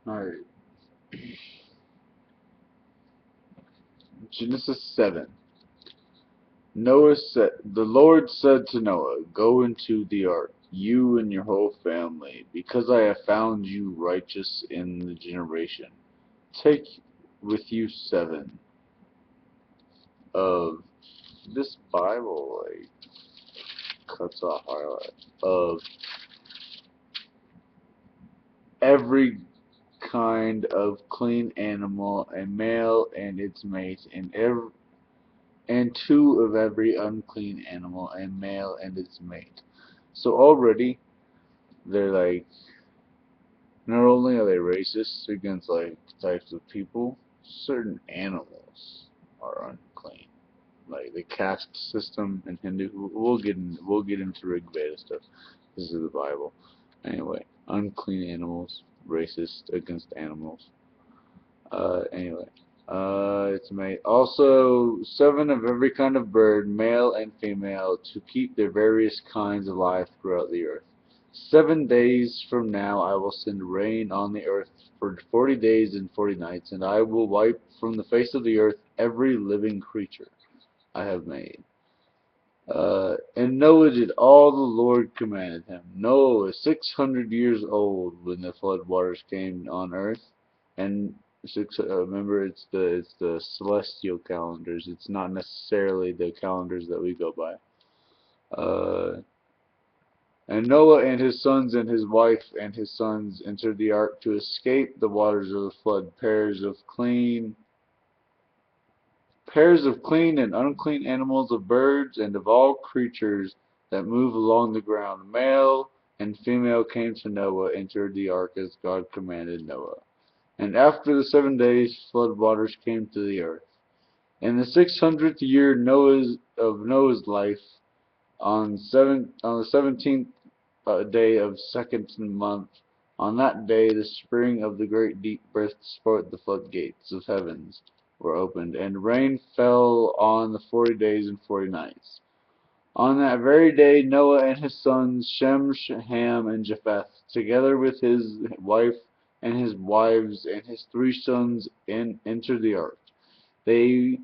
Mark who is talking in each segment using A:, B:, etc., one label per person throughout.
A: Alright. Genesis 7. The Lord said to Noah, "Go into the ark, you and your whole family, because I have found you righteous in the generation. Take with you 7 of this Bible, like, cuts off highlight of every kind of clean animal, a male and its mate, and 2 of every unclean animal, a male and its mate." So already they're like, not only are they racist against like types of people, certain animals are unclean. Like the caste system in Hindu, we'll get into Rig Veda stuff. This is the Bible. Anyway, unclean animals, racist against animals. Anyway, it's made also 7 of every kind of bird, male and female, to keep their various kinds alive throughout the earth. 7 days from now I will send rain on the earth for 40 days and 40 nights, and I will wipe from the face of the earth every living creature I have made. And Noah did all the Lord commanded him. Noah was 600 years old when the flood waters came on earth, and remember, it's the celestial calendars. It's not necessarily the calendars that we go by. Uh, and Noah and his sons and his wife and his sons entered the ark to escape the waters of the flood. Pairs of clean and unclean animals, of birds, and of all creatures that move along the ground, male and female, came to Noah, entered the ark as God commanded Noah. And after the 7 days, flood waters came to the earth. In the 600th year of Noah's life, on the 17th day of second month, on that day the spring of the great deep burst forth, the floodgates of heavens were opened, and rain fell on the 40 days and 40 nights. On that very day Noah and his sons Shem, Ham, and Japheth, together with his wife and his wives and his 3 sons, entered the ark. They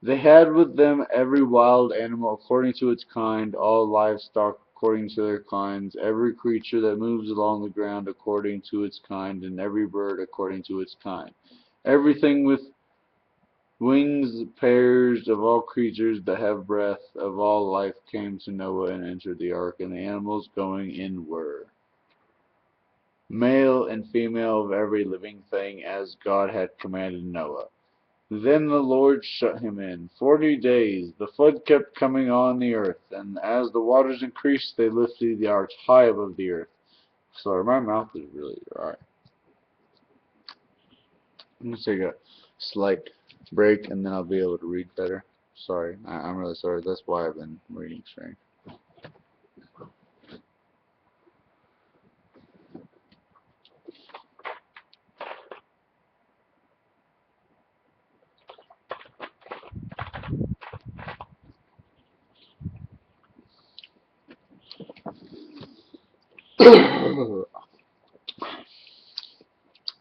A: they had with them every wild animal according to its kind, all livestock according to their kinds, every creature that moves along the ground according to its kind, and every bird according to its kind. Everything with wings, pairs of all creatures that have breath, of all life, came to Noah and entered the ark, and the animals going in were male and female of every living thing, as God had commanded Noah. Then the Lord shut him in 40 days. The flood kept coming on the earth, and as the waters increased, they lifted the ark high above the earth. Sorry, my mouth is really dry. I'm going to take a slight break, and then I'll be able to read better. Sorry, I'm really sorry. That's why I've been reading strange.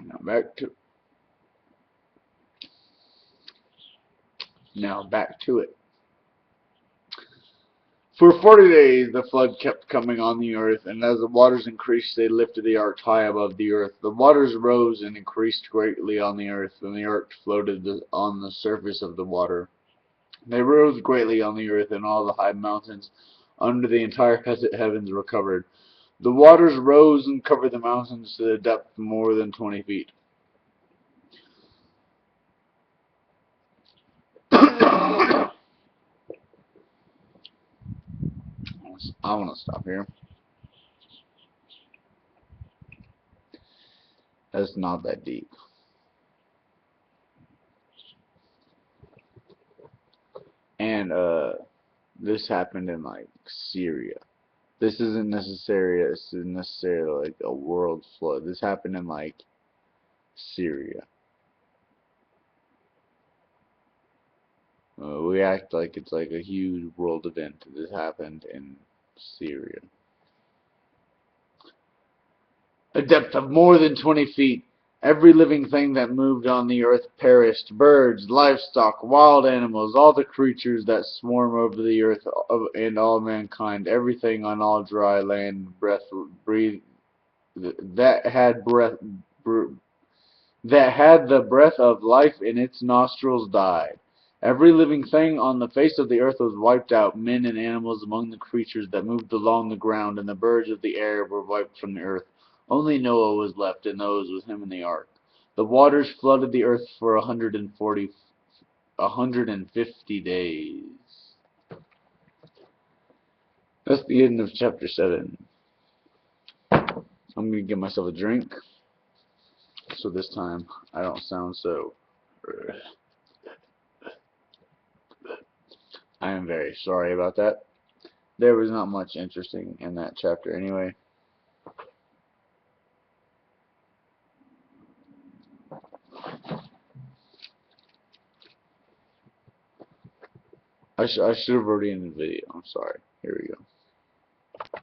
A: now back to now back to it. For 40 days the flood kept coming on the earth, and as the waters increased, they lifted the ark high above the earth. The waters rose and increased greatly on the earth, and the ark floated on the surface of the water. They rose greatly on the earth, and all the high mountains under the entire heavens were covered. The waters rose and covered the mountains to the depth of more than 20 feet. I want to stop here. That's not that deep. And this happened in like Syria. This isn't necessarily like a world flood. This happened in like Syria. We act like it's like a huge world event. This happened in Syria. A depth of more than 20 feet. Every living thing that moved on the earth perished, birds, livestock, wild animals, all the creatures that swarm over the earth, and all mankind, everything on all dry land that had breath that had the breath of life in its nostrils died. Every living thing on the face of the earth was wiped out, men and animals among the creatures that moved along the ground, and the birds of the air were wiped from the earth. Only Noah was left, and those with him in the ark. The waters flooded the earth for 150 days. That's the end of chapter 7. I'm going to get myself a drink, so this time I don't sound so... I am very sorry about that. There was not much interesting in that chapter anyway. I should have already ended the video. I'm sorry. Here we go.